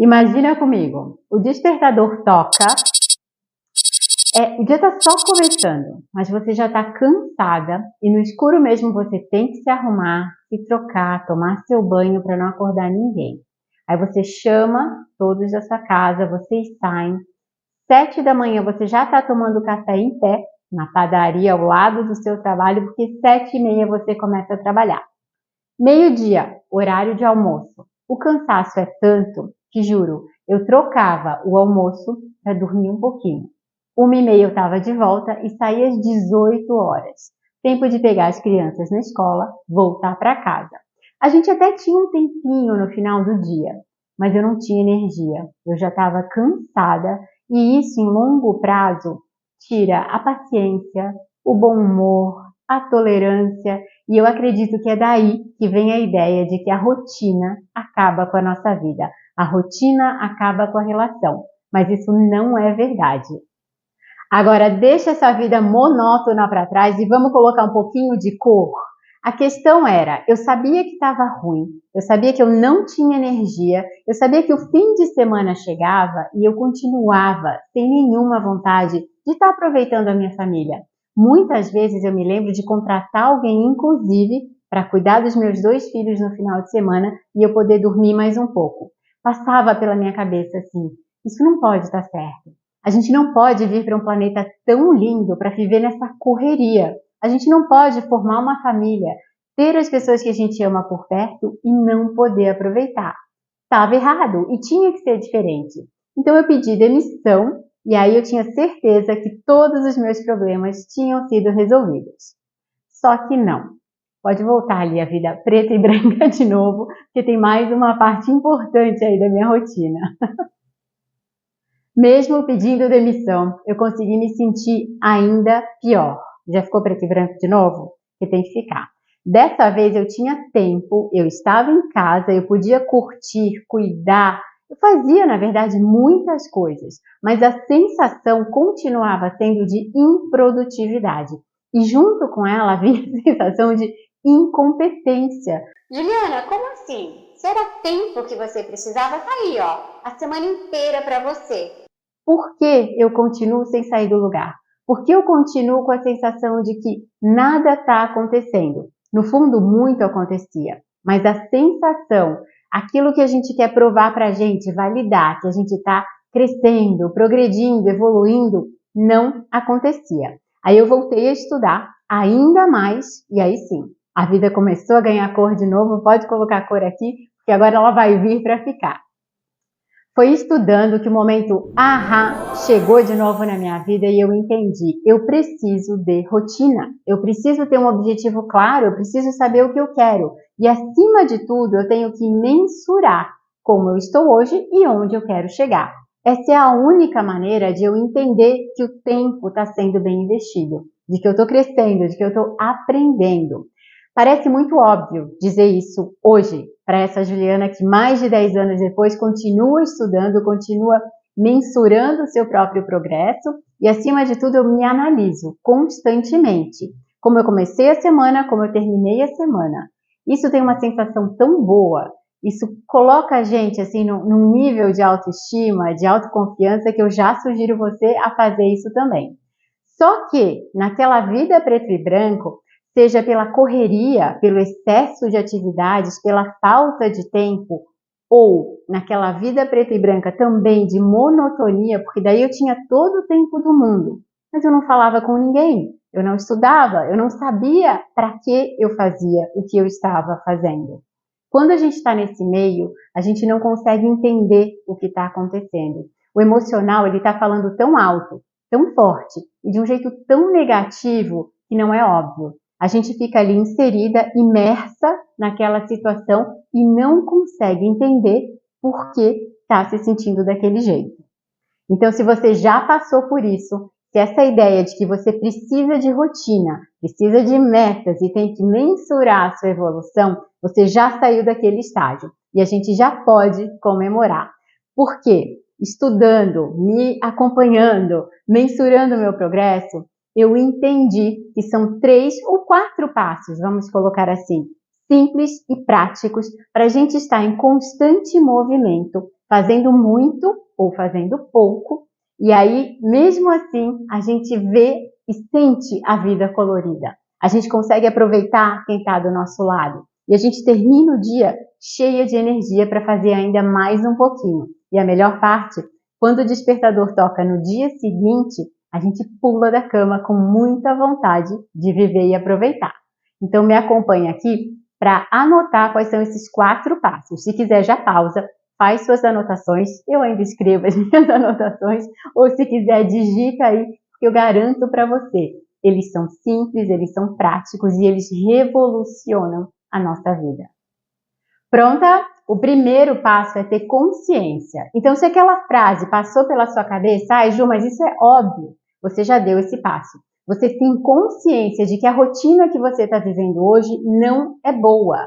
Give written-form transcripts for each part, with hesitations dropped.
Imagina comigo, o despertador toca, o dia está só começando, mas você já está cansada e no escuro mesmo você tem que se arrumar, se trocar, tomar seu banho para não acordar ninguém. Aí você chama todos da sua casa, vocês saem, 7 da manhã você já está tomando café em pé, na padaria ao lado do seu trabalho, porque 7h30 você começa a trabalhar. Meio-dia, horário de almoço. O cansaço é tanto que, juro, eu trocava o almoço para dormir um pouquinho. 1h30 eu estava de volta e saía às 18 horas. Tempo de pegar as crianças na escola, voltar para casa. A gente até tinha um tempinho no final do dia, mas eu não tinha energia. Eu já estava cansada e isso, em longo prazo, tira a paciência, o bom humor, a tolerância. E eu acredito que é daí que vem a ideia de que a rotina acaba com a nossa vida. A rotina acaba com a relação. Mas isso não é verdade. Agora, deixa essa vida monótona para trás e vamos colocar um pouquinho de cor. A questão era, eu sabia que estava ruim, eu sabia que eu não tinha energia, eu sabia que o fim de semana chegava e eu continuava sem nenhuma vontade de estar aproveitando a minha família. Muitas vezes eu me lembro de contratar alguém, inclusive, para cuidar dos meus 2 filhos no final de semana e eu poder dormir mais um pouco. Passava pela minha cabeça assim, isso não pode estar certo. A gente não pode vir para um planeta tão lindo para viver nessa correria. A gente não pode formar uma família, ter as pessoas que a gente ama por perto e não poder aproveitar. Estava errado e tinha que ser diferente. Então eu pedi demissão e aí eu tinha certeza que todos os meus problemas tinham sido resolvidos. Só que não. Pode voltar ali a vida preta e branca de novo, porque tem mais uma parte importante aí da minha rotina. Mesmo pedindo demissão, eu consegui me sentir ainda pior. Já ficou preto e branco de novo? Que tem que ficar. Dessa vez eu tinha tempo, eu estava em casa, eu podia curtir, cuidar. Eu fazia, na verdade, muitas coisas, mas a sensação continuava sendo de improdutividade. E junto com ela havia a sensação de incompetência. Juliana, como assim? Se era tempo que você precisava, tá aí, ó, a semana inteira para você. Por que eu continuo sem sair do lugar? Por que eu continuo com a sensação de que nada está acontecendo? No fundo, muito acontecia, mas a sensação, aquilo que a gente quer provar para a gente, validar, que a gente está crescendo, progredindo, evoluindo, não acontecia. Aí eu voltei a estudar ainda mais e aí sim, a vida começou a ganhar cor de novo. Pode colocar a cor aqui, porque agora ela vai vir para ficar. Foi estudando que o momento ahá chegou de novo na minha vida e eu entendi, eu preciso de rotina, eu preciso ter um objetivo claro, eu preciso saber o que eu quero e acima de tudo eu tenho que mensurar como eu estou hoje e onde eu quero chegar. Essa é a única maneira de eu entender que o tempo está sendo bem investido, de que eu estou crescendo, de que eu estou aprendendo. Parece muito óbvio dizer isso hoje para essa Juliana que mais de 10 anos depois continua estudando, continua mensurando o seu próprio progresso e acima de tudo eu me analiso constantemente. Como eu comecei a semana, como eu terminei a semana. Isso tem uma sensação tão boa, isso coloca a gente assim num nível de autoestima, de autoconfiança que eu já sugiro você a fazer isso também. Só que naquela vida preto e branco, seja pela correria, pelo excesso de atividades, pela falta de tempo, ou naquela vida preta e branca também de monotonia, porque daí eu tinha todo o tempo do mundo, mas eu não falava com ninguém, eu não estudava, eu não sabia para que eu fazia o que eu estava fazendo. Quando a gente está nesse meio, a gente não consegue entender o que está acontecendo. O emocional, ele está falando tão alto, tão forte, e de um jeito tão negativo que não é óbvio. A gente fica ali inserida, imersa naquela situação e não consegue entender por que está se sentindo daquele jeito. Então, se você já passou por isso, se essa ideia de que você precisa de rotina, precisa de metas e tem que mensurar a sua evolução, você já saiu daquele estágio e a gente já pode comemorar. Por quê? Estudando, me acompanhando, mensurando o meu progresso, eu entendi que são 3 ou 4 passos, vamos colocar assim, simples e práticos para a gente estar em constante movimento, fazendo muito ou fazendo pouco, e aí, mesmo assim, a gente vê e sente a vida colorida. A gente consegue aproveitar quem está do nosso lado. E a gente termina o dia cheia de energia para fazer ainda mais um pouquinho. E a melhor parte, quando o despertador toca no dia seguinte, a gente pula da cama com muita vontade de viver e aproveitar. Então me acompanhe aqui para anotar quais são esses 4 passos. Se quiser já pausa, faz suas anotações, eu ainda escrevo as minhas anotações, ou se quiser digita aí, que eu garanto para você. Eles são simples, eles são práticos e eles revolucionam a nossa vida. Pronta? O primeiro passo é ter consciência. Então, se aquela frase passou pela sua cabeça, ai Ju, mas isso é óbvio, você já deu esse passo. Você tem consciência de que a rotina que você está vivendo hoje não é boa.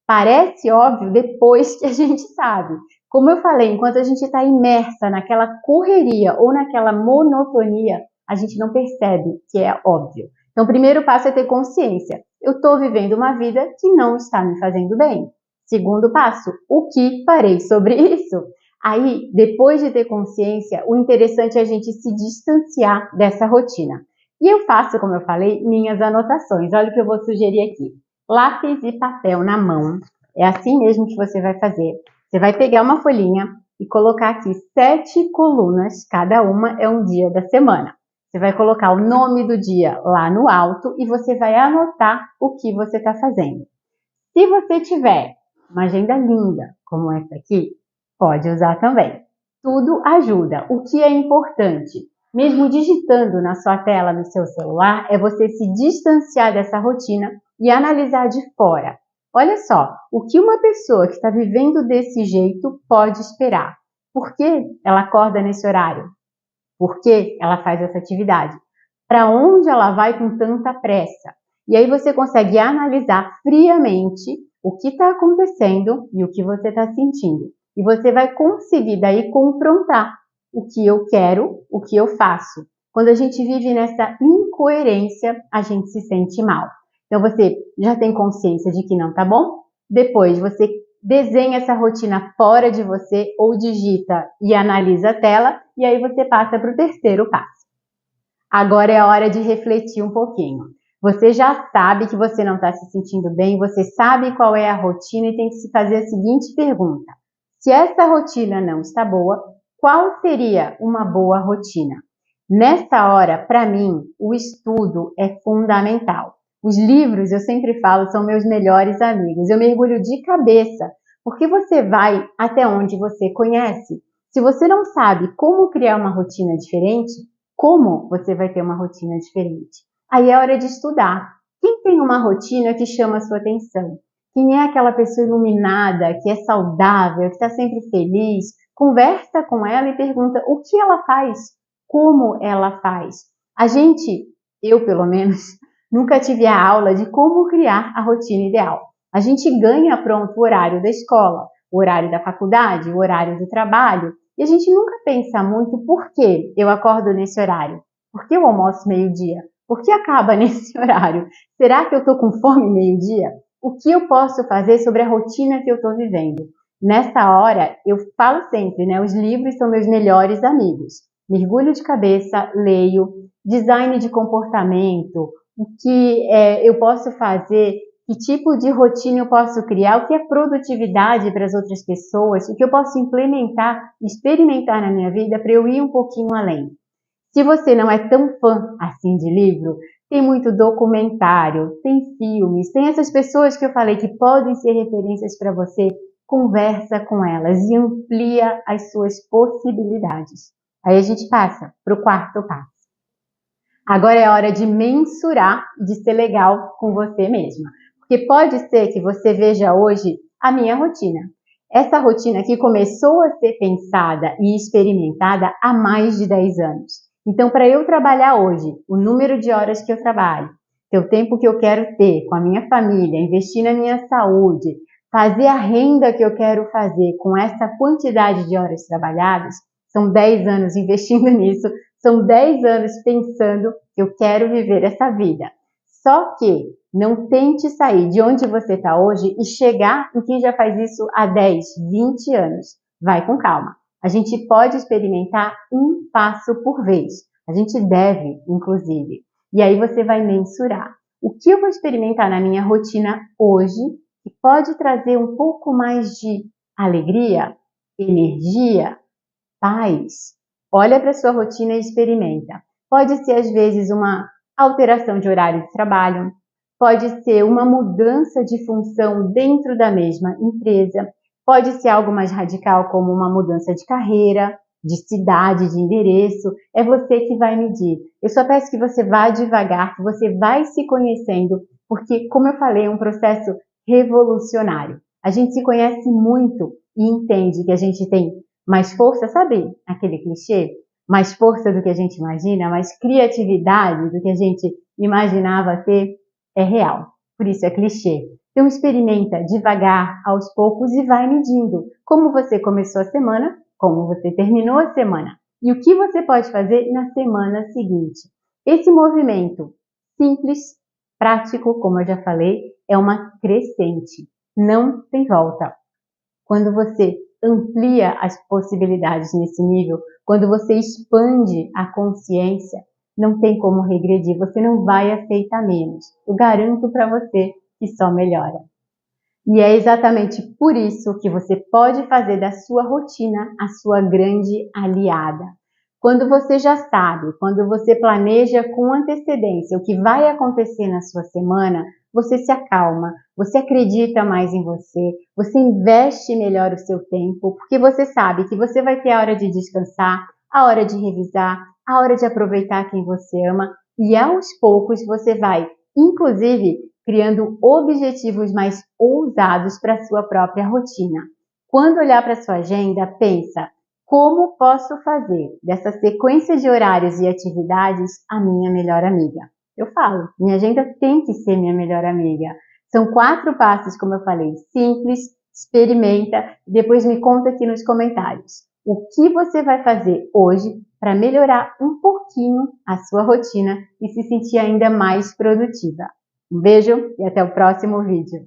Parece óbvio depois que a gente sabe. Como eu falei, enquanto a gente está imersa naquela correria ou naquela monotonia, a gente não percebe que é óbvio. Então, o primeiro passo é ter consciência. Eu estou vivendo uma vida que não está me fazendo bem. Segundo passo, o que farei sobre isso? Aí, depois de ter consciência, o interessante é a gente se distanciar dessa rotina. E eu faço, como eu falei, minhas anotações. Olha o que eu vou sugerir aqui. Lápis e papel na mão. É assim mesmo que você vai fazer. Você vai pegar uma folhinha e colocar aqui 7 colunas, cada uma é um dia da semana. Você vai colocar o nome do dia lá no alto e você vai anotar o que você está fazendo. Se você tiver uma agenda linda, como essa aqui, pode usar também. Tudo ajuda. O que é importante, mesmo digitando na sua tela, no seu celular, é você se distanciar dessa rotina e analisar de fora. Olha só, o que uma pessoa que está vivendo desse jeito pode esperar? Por que ela acorda nesse horário? Por que ela faz essa atividade? Para onde ela vai com tanta pressa? E aí você consegue analisar friamente o que está acontecendo e o que você está sentindo. E você vai conseguir daí confrontar o que eu quero, o que eu faço. Quando a gente vive nessa incoerência, a gente se sente mal. Então você já tem consciência de que não tá bom? Depois você desenha essa rotina fora de você ou digita e analisa a tela e aí você passa para o terceiro passo. Agora é a hora de refletir um pouquinho. Você já sabe que você não está se sentindo bem, você sabe qual é a rotina e tem que se fazer a seguinte pergunta. Se essa rotina não está boa, qual seria uma boa rotina? Nessa hora, para mim, o estudo é fundamental. Os livros, eu sempre falo, são meus melhores amigos. Eu mergulho de cabeça, porque você vai até onde você conhece. Se você não sabe como criar uma rotina diferente, como você vai ter uma rotina diferente? Aí é hora de estudar. Quem tem uma rotina que chama a sua atenção? Quem é aquela pessoa iluminada, que é saudável, que está sempre feliz? Conversa com ela e pergunta o que ela faz, como ela faz. Eu pelo menos, nunca tive a aula de como criar a rotina ideal. A gente ganha pronto o horário da escola, o horário da faculdade, o horário do trabalho, e a gente nunca pensa muito por que eu acordo nesse horário, por que eu almoço meio-dia, por que acaba nesse horário, será que eu estou com fome meio-dia? O que eu posso fazer sobre a rotina que eu estou vivendo? Nessa hora, eu falo sempre, né? Os livros são meus melhores amigos. Mergulho de cabeça, leio, design de comportamento, o que eu posso fazer, que tipo de rotina eu posso criar, o que é produtividade para as outras pessoas, o que eu posso implementar, experimentar na minha vida para eu ir um pouquinho além. Se você não é tão fã assim de livro, tem muito documentário, tem filmes, tem essas pessoas que eu falei que podem ser referências para você, conversa com elas e amplia as suas possibilidades. Aí a gente passa para o quarto passo. Agora é hora de mensurar e de ser legal com você mesma. Porque pode ser que você veja hoje a minha rotina. Essa rotina aqui começou a ser pensada e experimentada há mais de 10 anos. Então, para eu trabalhar hoje, o número de horas que eu trabalho, o tempo que eu quero ter com a minha família, investir na minha saúde, fazer a renda que eu quero fazer com essa quantidade de horas trabalhadas, são 10 anos investindo nisso, são 10 anos pensando que eu quero viver essa vida. Só que não tente sair de onde você está hoje e chegar em quem já faz isso há 10, 20 anos. vai com calma. A gente pode experimentar um passo por vez. A gente deve, inclusive. E aí você vai mensurar. O que eu vou experimentar na minha rotina hoje que pode trazer um pouco mais de alegria, energia, paz? Olha para a sua rotina e experimenta. Pode ser, às vezes, uma alteração de horário de trabalho, pode ser uma mudança de função dentro da mesma empresa, pode ser algo mais radical, como uma mudança de carreira, de cidade, de endereço. É você que vai medir. Eu só peço que você vá devagar, que você vai se conhecendo, porque, como eu falei, é um processo revolucionário. A gente se conhece muito e entende que a gente tem mais força, sabe aquele clichê? Mais força do que a gente imagina, mais criatividade do que a gente imaginava ter, é real. Por isso é clichê. Então experimenta devagar, aos poucos e vai medindo como você começou a semana, como você terminou a semana e o que você pode fazer na semana seguinte. Esse movimento simples, prático, como eu já falei, é uma crescente, não tem volta. Quando você amplia as possibilidades nesse nível, quando você expande a consciência, não tem como regredir, você não vai aceitar menos. Eu garanto para você que só melhora. E é exatamente por isso que você pode fazer da sua rotina a sua grande aliada. Quando você já sabe, quando você planeja com antecedência o que vai acontecer na sua semana, você se acalma, você acredita mais em você, você investe melhor o seu tempo, porque você sabe que você vai ter a hora de descansar, a hora de revisar, a hora de aproveitar quem você ama e aos poucos você vai, inclusive, criando objetivos mais ousados para a sua própria rotina. Quando olhar para a sua agenda, pensa: como posso fazer dessa sequência de horários e atividades a minha melhor amiga? Eu falo, minha agenda tem que ser minha melhor amiga. São 4 passos, como eu falei, simples, experimenta e depois me conta aqui nos comentários o que você vai fazer hoje para melhorar um pouquinho a sua rotina e se sentir ainda mais produtiva. Um beijo e até o próximo vídeo.